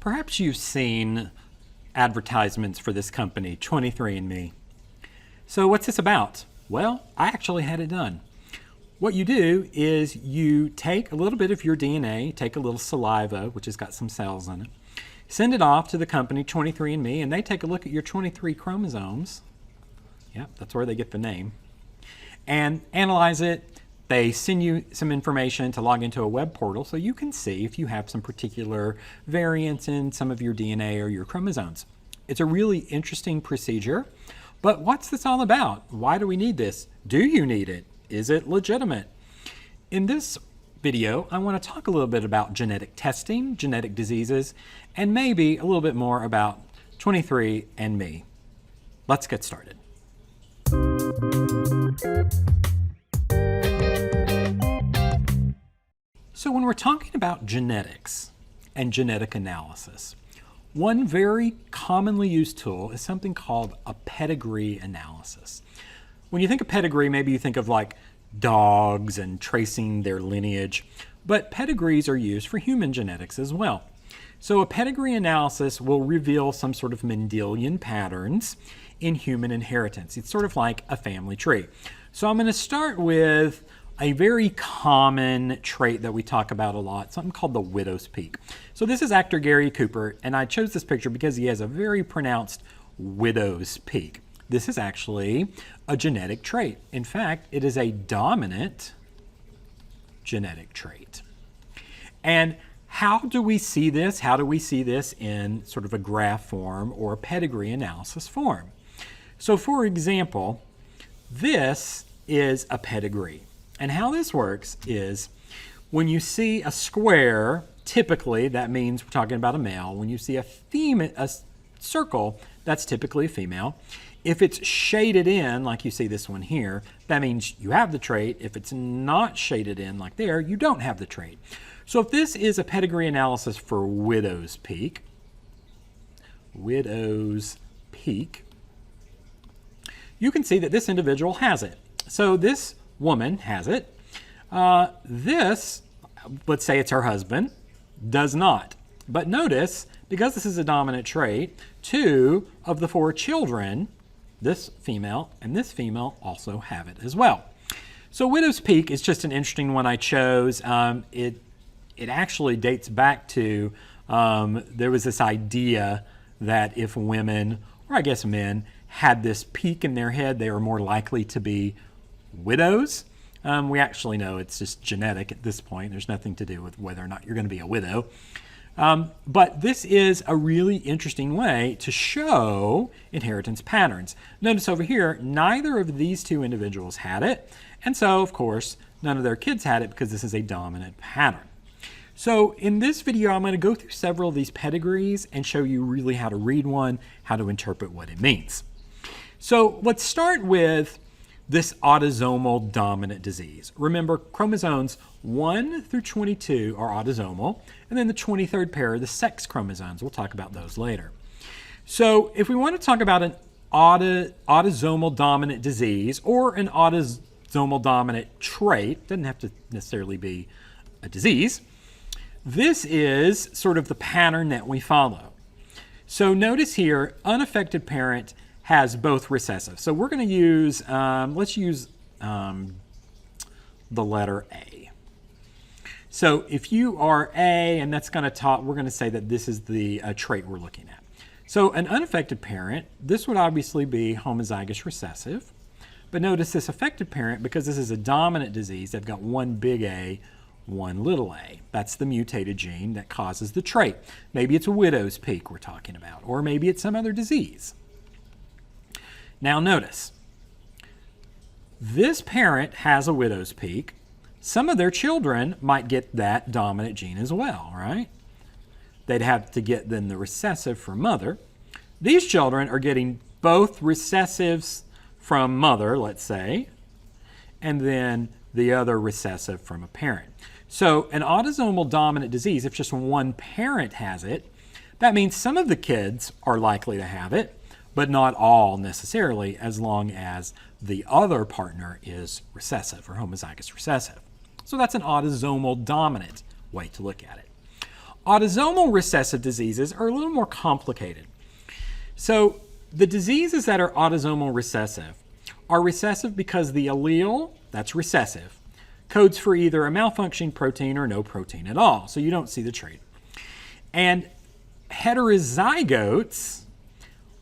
Perhaps you've seen advertisements for this company, 23andMe. So what's this about? Well, I actually had it done. What you do is you take a little bit of your DNA, take a little saliva, which has got some cells in it, send it off to the company 23andMe, and they take a look at your 23 chromosomes. Yep, that's where they get the name. And analyze it. They send you some information to log into a web portal so you can see if you have some particular variants in some of your DNA or your chromosomes. It's a really interesting procedure, but what's this all about? Why do we need this? Do you need it? Is it legitimate? In this video, I want to talk a little bit about genetic testing, genetic diseases, and maybe a little bit more about 23andMe. Let's get started. So when we're talking about genetics and genetic analysis, one very commonly used tool is something called a pedigree analysis. When you think of pedigree, maybe you think of like dogs and tracing their lineage, but pedigrees are used for human genetics as well. So a pedigree analysis will reveal some sort of Mendelian patterns in human inheritance. It's sort of like a family tree. So I'm going to start with a very common trait that we talk about a lot, something called the widow's peak. So this is actor Gary Cooper, and I chose this picture because he has a very pronounced widow's peak. This is actually a genetic trait. In fact, it is a dominant genetic trait. And how do we see this? How do we see this in sort of a graph form or a pedigree analysis form? So for example, this is a pedigree. And how this works is when you see a square, typically that means we're talking about a male. When you see a circle, that's typically a female. If it's shaded in, like you see this one here, that means you have the trait. If it's not shaded in like there, you don't have the trait. So if this is a pedigree analysis for widow's peak, you can see that this individual has it. So this woman has it. This, let's say it's her husband, does not. But notice, because this is a dominant trait, 2 of the 4 children, this female and this female, also have it as well. So widow's peak is just an interesting one I chose. It actually dates back to, there was this idea that if women, or I guess men, had this peak in their head, they were more likely to be widows. We actually know it's just genetic at this point. There's nothing to do with whether or not you're going to be a widow. But this is a really interesting way to show inheritance patterns. Notice over here, neither of these 2 individuals had it. And so, of course, none of their kids had it because this is a dominant pattern. So in this video, I'm going to go through several of these pedigrees and show you really how to read one, how to interpret what it means. So let's start with this autosomal dominant disease. Remember, chromosomes 1 through 22 are autosomal, and then the 23rd pair are the sex chromosomes. We'll talk about those later. So if we want to talk about an autosomal dominant disease or an autosomal dominant trait, doesn't have to necessarily be a disease, this is sort of the pattern that we follow. So notice here, unaffected parent has both recessive. So we're going to use, let's use the letter A. So if you are A, and that's going to talk, we're going to say that this is the trait we're looking at. So an unaffected parent, this would obviously be homozygous recessive. But notice this affected parent, because this is a dominant disease, they've got one big A, one little a. That's the mutated gene that causes the trait. Maybe it's a widow's peak we're talking about, or maybe it's some other disease. Now notice, this parent has a widow's peak. Some of their children might get that dominant gene as well, right? They'd have to get then the recessive from mother. These children are getting both recessives from mother, let's say, and then the other recessive from a parent. So an autosomal dominant disease, if just one parent has it, that means some of the kids are likely to have it, but not all necessarily, as long as the other partner is recessive or homozygous recessive. So that's an autosomal dominant way to look at it. Autosomal recessive diseases are a little more complicated. So the diseases that are autosomal recessive are recessive because the allele, that's recessive, codes for either a malfunctioning protein or no protein at all, so you don't see the trait. And heterozygotes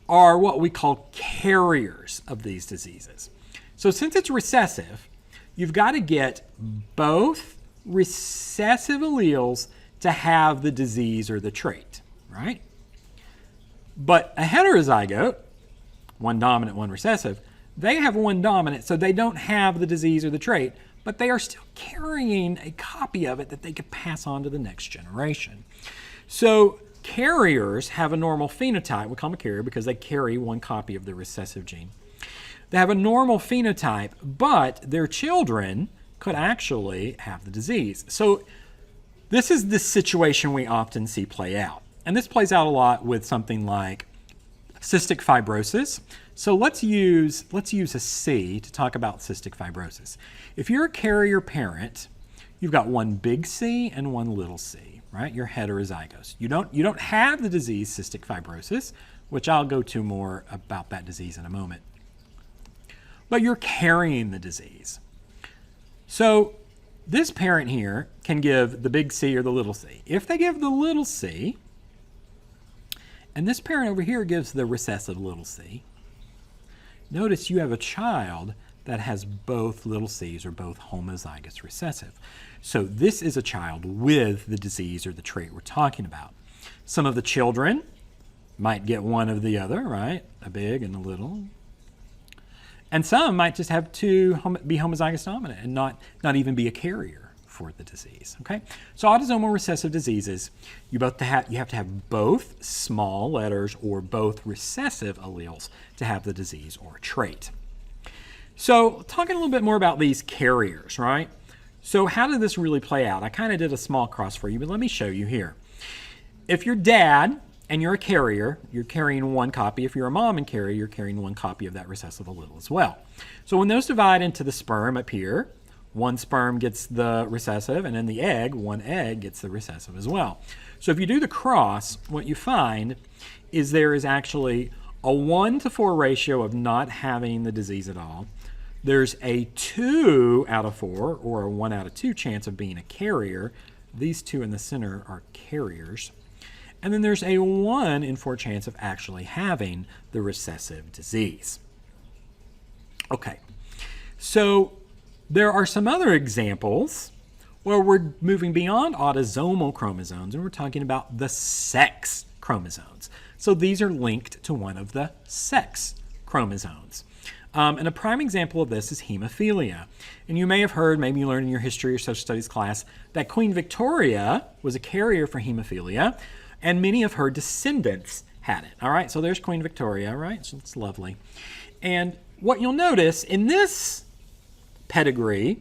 are what we call carriers of these diseases. So since it's recessive, you've got to get both recessive alleles to have the disease or the trait, right? But a heterozygote, one dominant, one recessive, they have one dominant, so they don't have the disease or the trait, but they are still carrying a copy of it that they could pass on to the next generation. So carriers have a normal phenotype. We call them a carrier because they carry one copy of the recessive gene. They have a normal phenotype, but their children could actually have the disease. So this is the situation we often see play out. And this plays out a lot with something like cystic fibrosis. So let's use a C to talk about cystic fibrosis. If you're a carrier parent, you've got one big C and one little c, right? You're heterozygous. You don't have the disease cystic fibrosis, which I'll go to more about that disease in a moment. But you're carrying the disease. So this parent here can give the big C or the little c. If they give the little c, and this parent over here gives the recessive little c, notice you have a child that has both little c's or both homozygous recessive. So this is a child with the disease or the trait we're talking about. Some of the children might get one of the other, right? A big and a little. And some might just have two be homozygous dominant and not even be a carrier for the disease. Okay, so autosomal recessive diseases, you have to have both small letters or both recessive alleles to have the disease or trait. So talking a little bit more about these carriers, right? So how did this really play out? I kind of did a small cross for you, but let me show you here. If you're dad and you're a carrier, you're carrying one copy. If you're a mom and carrier, you're carrying one copy of that recessive allele as well. So when those divide into the sperm up here, one sperm gets the recessive, and in the egg, one egg gets the recessive as well. So if you do the cross, what you find is there is actually a 1-to-4 ratio of not having the disease at all. There's a 2 out of 4, or a 1 out of 2 chance of being a carrier. These two in the center are carriers. And then there's a 1 in 4 chance of actually having the recessive disease. Okay, so there are some other examples where we're moving beyond autosomal chromosomes and we're talking about the sex chromosomes. So these are linked to one of the sex chromosomes. And a prime example of this is hemophilia. And you may have heard, maybe you learned in your history or social studies class, that Queen Victoria was a carrier for hemophilia, and many of her descendants had it. All right, so there's Queen Victoria, right? So it's lovely. And what you'll notice in this pedigree,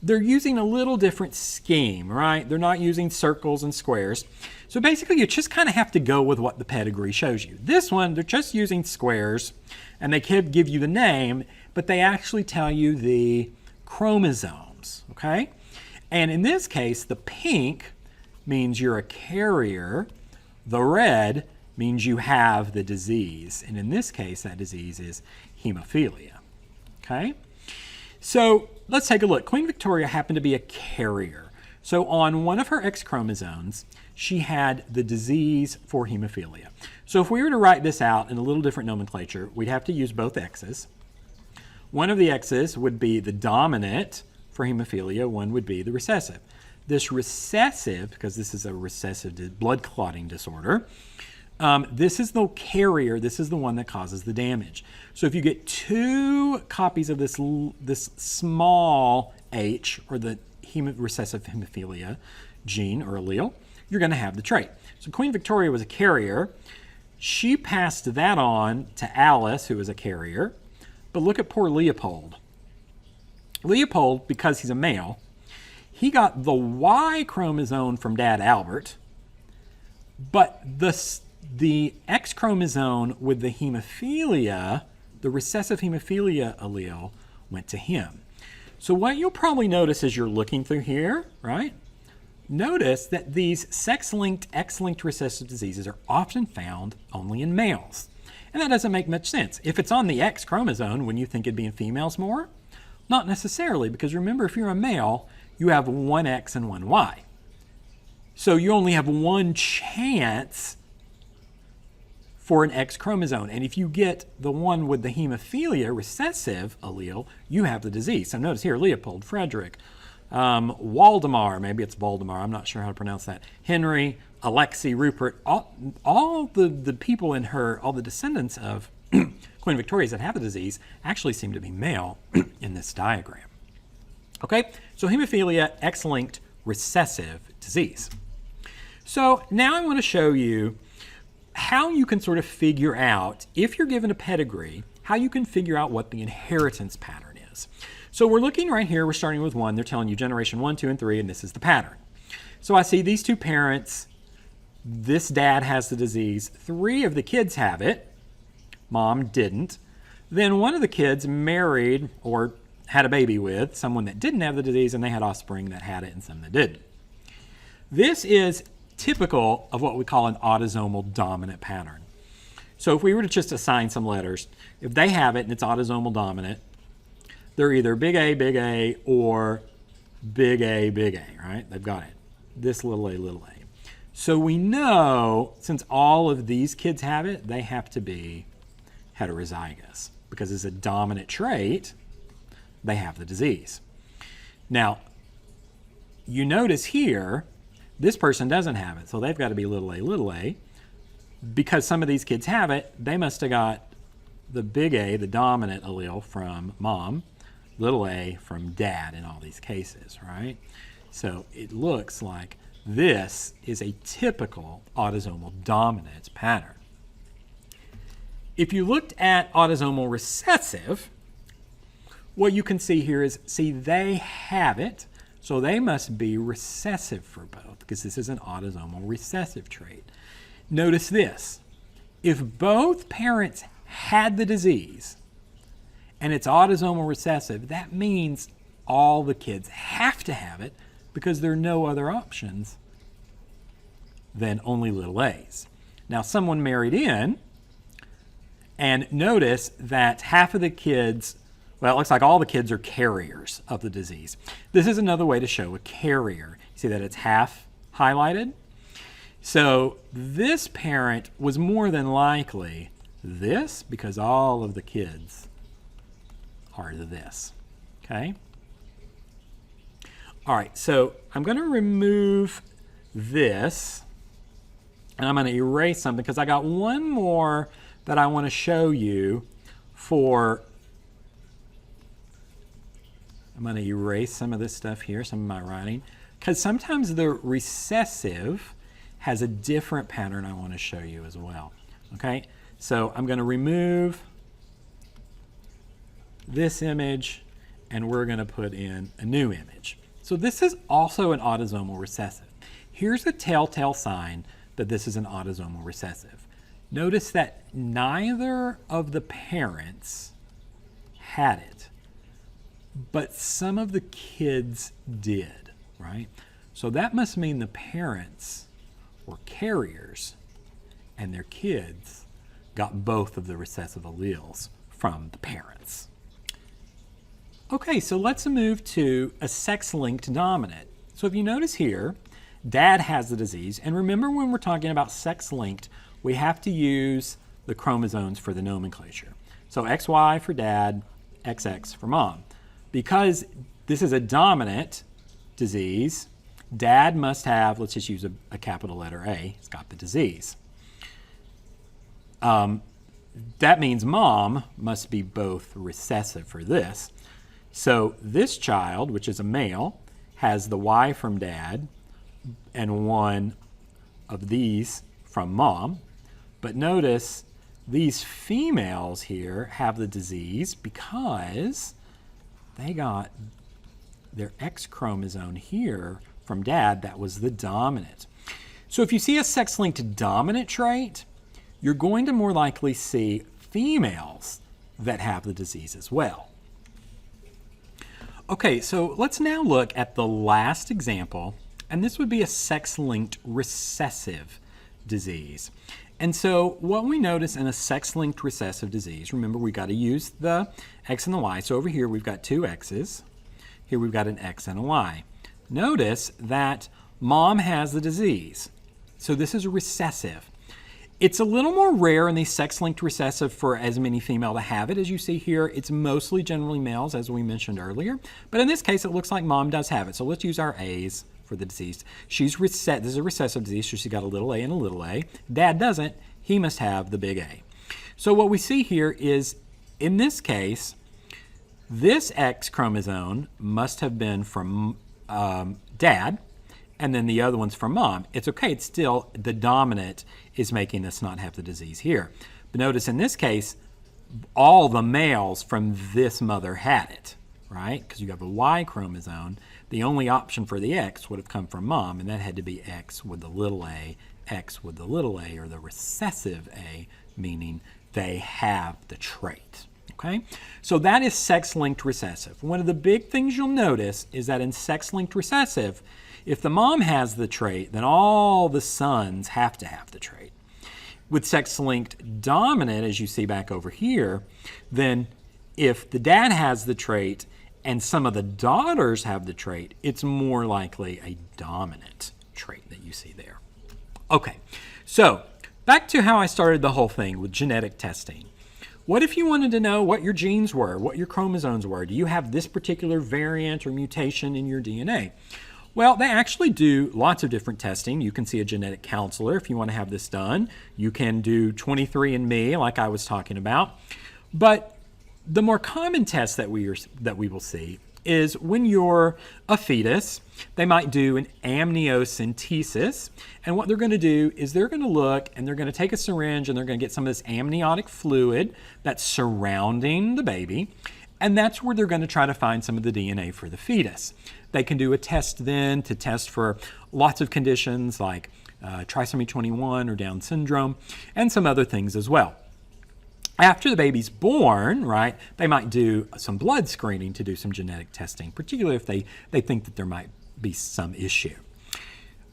they're using a little different scheme, right? They're not using circles and squares. So basically, you just kind of have to go with what the pedigree shows you. This one, they're just using squares, and they could give you the name, but they actually tell you the chromosomes, okay? And in this case, the pink means you're a carrier. The red means you have the disease. And in this case, that disease is hemophilia, okay? So let's take a look. Queen Victoria happened to be a carrier. So on one of her X chromosomes, she had the disease for hemophilia. So if we were to write this out in a little different nomenclature, we'd have to use both X's. One of the X's would be the dominant for hemophilia, one would be the recessive. This recessive, because this is a recessive blood clotting disorder, this is the carrier, this is the one that causes the damage. So if you get 2 copies of this small h, or the recessive hemophilia gene or allele, you're going to have the trait. So Queen Victoria was a carrier. She passed that on to Alice, who was a carrier. But look at poor Leopold. Leopold, because he's a male, he got the Y chromosome from Dad Albert, but the X chromosome with the hemophilia, the recessive hemophilia allele, went to him. So what you'll probably notice as you're looking through here, right? notice that these sex-linked, X-linked recessive diseases are often found only in males. And that doesn't make much sense. If it's on the X chromosome, wouldn't you think it'd be in females more? Not necessarily, because remember, if you're a male, you have one X and one Y. So you only have one chance for an X chromosome. And if you get the one with the hemophilia recessive allele, you have the disease. So notice here, Leopold, Frederick, Waldemar, maybe it's Voldemar, I'm not sure how to pronounce that, Henry, Alexei, Rupert, all the people in her, all the descendants of Queen Victoria's that have the disease actually seem to be male in this diagram. Okay, so hemophilia, X-linked recessive disease. So now I want to show you how you can sort of figure out, if you're given a pedigree, how you can figure out what the inheritance pattern is. So we're looking right here, we're starting with 1. They're telling you generation 1, 2, and 3, and this is the pattern. So I see these two parents. This dad has the disease. 3 of the kids have it. Mom didn't. Then one of the kids married or had a baby with someone that didn't have the disease, and they had offspring that had it and some that didn't. This is typical of what we call an autosomal dominant pattern. So if we were to just assign some letters, if they have it and it's autosomal dominant, they're either big A, or big A, right? They've got it. This little a, little a. So we know, since all of these kids have it, they have to be heterozygous, because as a dominant trait, they have the disease. Now, you notice here, this person doesn't have it, so they've got to be little a. Because some of these kids have it, they must have got the big A, the dominant allele, from mom, little a from dad in all these cases, right? So it looks like this is a typical autosomal dominance pattern. If you looked at autosomal recessive, what you can see here is, they have it, so they must be recessive for both, because this is an autosomal recessive trait. Notice this. If both parents had the disease and it's autosomal recessive, that means all the kids have to have it, because there are no other options than only little a's. Now, someone married in, and notice that half of the kids, well, it looks like all the kids are carriers of the disease. This is another way to show a carrier. See that it's half highlighted? So this parent was more than likely this, because all of the kids are this, okay? All right, so I'm going to remove this, and I'm going to erase something, because I got one more that I want to show you for. I'm going to erase some of this stuff here, some of my writing, because sometimes the recessive has a different pattern I want to show you as well. Okay, so I'm going to remove this image, and we're going to put in a new image. So this is also an autosomal recessive. Here's a telltale sign that this is an autosomal recessive. Notice that neither of the parents had it, but some of the kids did, right? So that must mean the parents were carriers and their kids got both of the recessive alleles from the parents. Okay, so let's move to a sex-linked dominant. So if you notice here, dad has the disease, and remember when we're talking about sex-linked, we have to use the chromosomes for the nomenclature. So XY for dad, XX for mom. Because this is a dominant disease, dad must have, let's just use a capital letter A, it's got the disease. That means mom must be both recessive for this. So this child, which is a male, has the Y from dad and one of these from mom. But notice these females here have the disease because they got their X chromosome here from dad that was the dominant. So if you see a sex-linked dominant trait, you're going to more likely see females that have the disease as well. Okay, so let's now look at the last example and this would be a sex-linked recessive disease. And so what we notice in a sex-linked recessive disease, remember we've got to use the X and the Y. So over here we've got two X's. Here we've got an X and a Y. Notice that mom has the disease. So this is a recessive. It's a little more rare in the sex-linked recessive for as many female to have it. As you see here, it's mostly generally males, as we mentioned earlier. But in this case, it looks like mom does have it. So let's use our A's for the deceased. This is a recessive disease, so she's got a little a and a little a. Dad doesn't. He must have the big A. So what we see here is, in this case, this X chromosome must have been from dad, and then the other one's from mom. It's okay, it's still the dominant is making us not have the disease here. But notice in this case, all the males from this mother had it, right? Because you have a Y chromosome. The only option for the X would have come from mom, and that had to be X with the little a, X with the little a, or the recessive A, meaning they have the trait. Okay? So that is sex-linked recessive. One of the big things you'll notice is that in sex-linked recessive, if the mom has the trait, then all the sons have to have the trait. With sex-linked dominant, as you see back over here, then if the dad has the trait and some of the daughters have the trait, it's more likely a dominant trait that you see there. Okay, so back to how I started the whole thing with genetic testing. What if you wanted to know what your genes were, what your chromosomes were? Do you have this particular variant or mutation in your DNA? Well, they actually do lots of different testing. You can see a genetic counselor if you want to have this done. You can do 23andMe like I was talking about. But the more common test that we will see is when you're a fetus, they might do an amniocentesis. And what they're going to do is they're going to look and they're going to take a syringe and they're going to get some of this amniotic fluid that's surrounding the baby. And that's where they're going to try to find some of the DNA for the fetus. They can do a test then to test for lots of conditions like trisomy 21 or Down syndrome and some other things as well. After the baby's born, right, they might do some blood screening to do some genetic testing, particularly if they think that there might be some issue.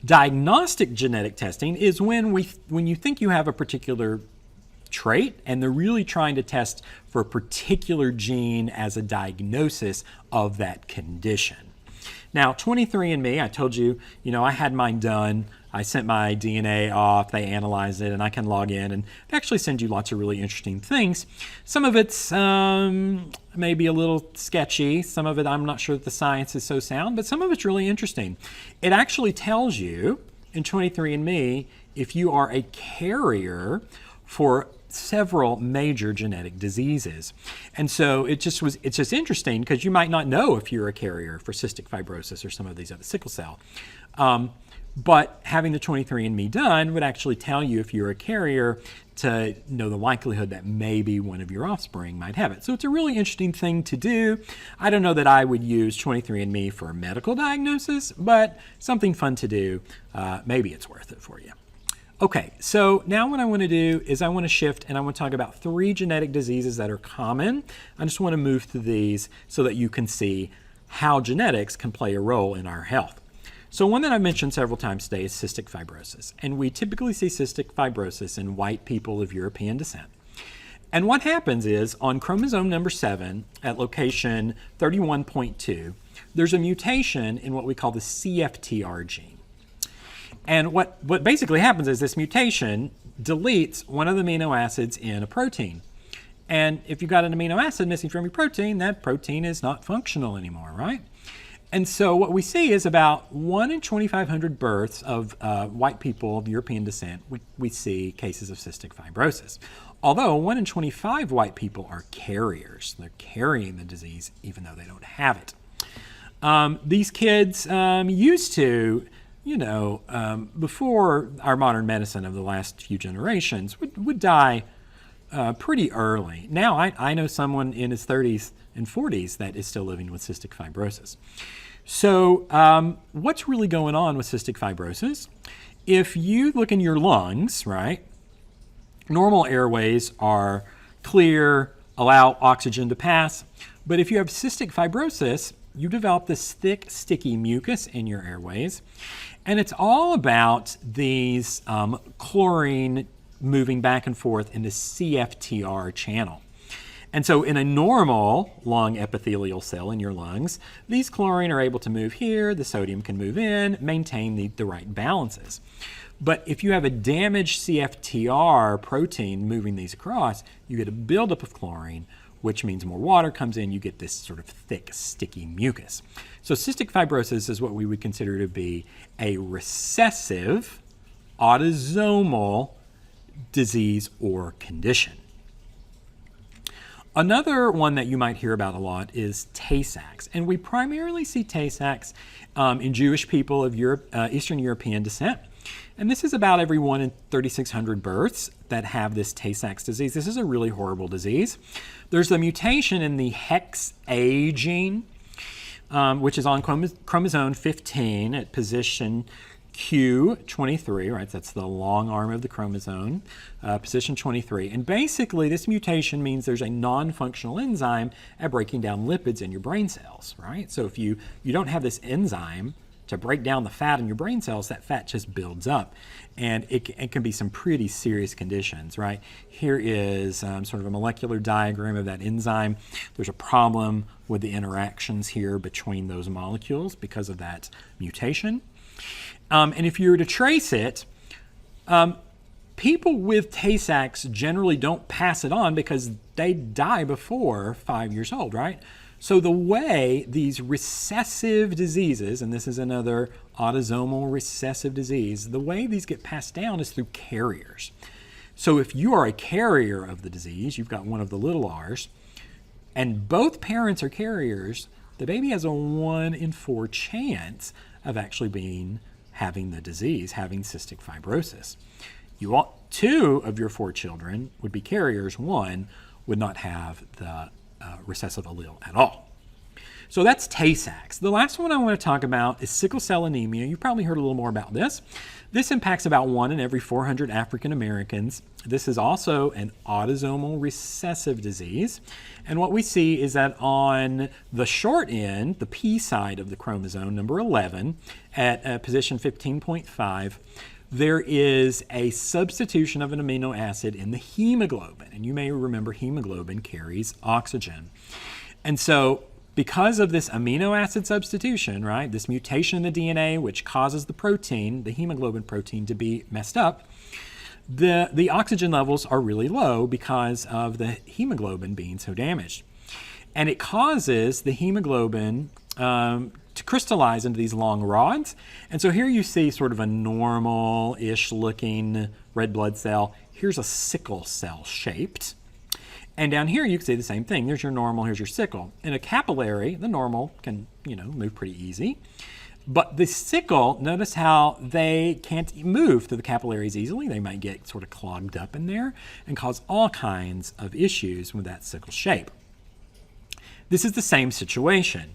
Diagnostic genetic testing is when you think you have a particular trait and they're really trying to test for a particular gene as a diagnosis of that condition. Now, 23andMe, I told you, I had mine done. I sent my DNA off, they analyzed it, and I can log in, and they actually send you lots of really interesting things. Some of it's maybe a little sketchy. Some of it, I'm not sure that the science is so sound, but some of it's really interesting. It actually tells you in 23andMe if you are a carrier for several major genetic diseases. And so it's just interesting because you might not know if you're a carrier for cystic fibrosis or some of these other sickle cell. But having the 23andMe done would actually tell you if you're a carrier to know the likelihood that maybe one of your offspring might have it. So it's a really interesting thing to do. I don't know that I would use 23andMe for a medical diagnosis, but something fun to do. Maybe it's worth it for you. Okay, so now what I want to do is I want to shift and I want to talk about 3 genetic diseases that are common. I just want to move through these so that you can see how genetics can play a role in our health. So one that I've mentioned several times today is cystic fibrosis. And we typically see cystic fibrosis in white people of European descent. And what happens is on chromosome number 7 at location 31.2, there's a mutation in what we call the CFTR gene. And what basically happens is this mutation deletes one of the amino acids in a protein. And if you've got an amino acid missing from your protein, that protein is not functional anymore, right? And so what we see is about 1 in 2,500 births of white people of European descent, we see cases of cystic fibrosis. Although 1 in 25 white people are carriers. They're carrying the disease even though they don't have it. These kids used to, before our modern medicine of the last few generations, would die pretty early. Now, I know someone in his 30s and 40s that is still living with cystic fibrosis. So what's really going on with cystic fibrosis? If you look in your lungs, right, normal airways are clear, allow oxygen to pass. But if you have cystic fibrosis, you develop this thick, sticky mucus in your airways. And it's all about these chlorine moving back and forth in the CFTR channel. And so in a normal lung epithelial cell in your lungs, these chlorine are able to move here, the sodium can move in, maintain the right balances. But if you have a damaged CFTR protein moving these across, you get a buildup of chlorine, which means more water comes in, you get this sort of thick, sticky mucus. So cystic fibrosis is what we would consider to be a recessive, autosomal disease or condition. Another one that you might hear about a lot is Tay-Sachs, and we primarily see Tay-Sachs in Jewish people of Eastern European descent. And this is about every 1 in 3,600 births that have this Tay-Sachs disease. This is a really horrible disease. There's a mutation in the hex-A gene, which is on chromosome 15 at position Q23, right? That's the long arm of the chromosome, position 23. And basically, this mutation means there's a non-functional enzyme at breaking down lipids in your brain cells, right? So if you don't have this enzyme to break down the fat in your brain cells, that fat just builds up. And it can be some pretty serious conditions, right? Here is sort of a molecular diagram of that enzyme. There's a problem with the interactions here between those molecules because of that mutation. And if you were to trace it, people with Tay-Sachs generally don't pass it on because they die before 5 years old, right? So the way these recessive diseases, and this is another autosomal recessive disease, the way these get passed down is through carriers. So if you are a carrier of the disease, you've got one of the little r's, and both parents are carriers, the baby has a 1 in 4 chance of actually having the disease, having cystic fibrosis. You want 2 of your 4 children would be carriers, 1 would not have the recessive allele at all. So that's Tay-Sachs. The last one I want to talk about is sickle cell anemia. You've probably heard a little more about this. This impacts about 1 in every 400 African Americans. This is also an autosomal recessive disease. And what we see is that on the short end, the P side of the chromosome, number 11, at position 15.5, there is a substitution of an amino acid in the hemoglobin. And you may remember hemoglobin carries oxygen. And so because of this amino acid substitution, right, this mutation in the DNA which causes the protein, the hemoglobin protein, to be messed up, the oxygen levels are really low because of the hemoglobin being so damaged. And it causes the hemoglobin to crystallize into these long rods. And so here you see sort of a normal-ish looking red blood cell. Here's a sickle cell shaped. And down here you can see the same thing. There's your normal, here's your sickle. In a capillary, the normal can, move pretty easy. But the sickle, notice how they can't move through the capillaries easily. They might get sort of clogged up in there and cause all kinds of issues with that sickle shape. This is the same situation.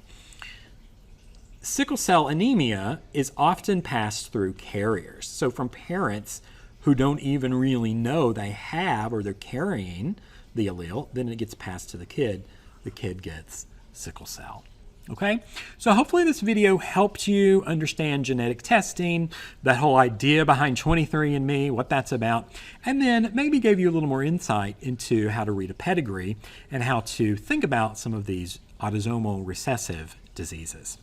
Sickle cell anemia is often passed through carriers. So from parents who don't even really know they have or they're carrying the allele, then it gets passed to the kid. The kid gets sickle cell. Okay, so hopefully this video helped you understand genetic testing, that whole idea behind 23andMe, what that's about, and then maybe gave you a little more insight into how to read a pedigree and how to think about some of these autosomal recessive diseases.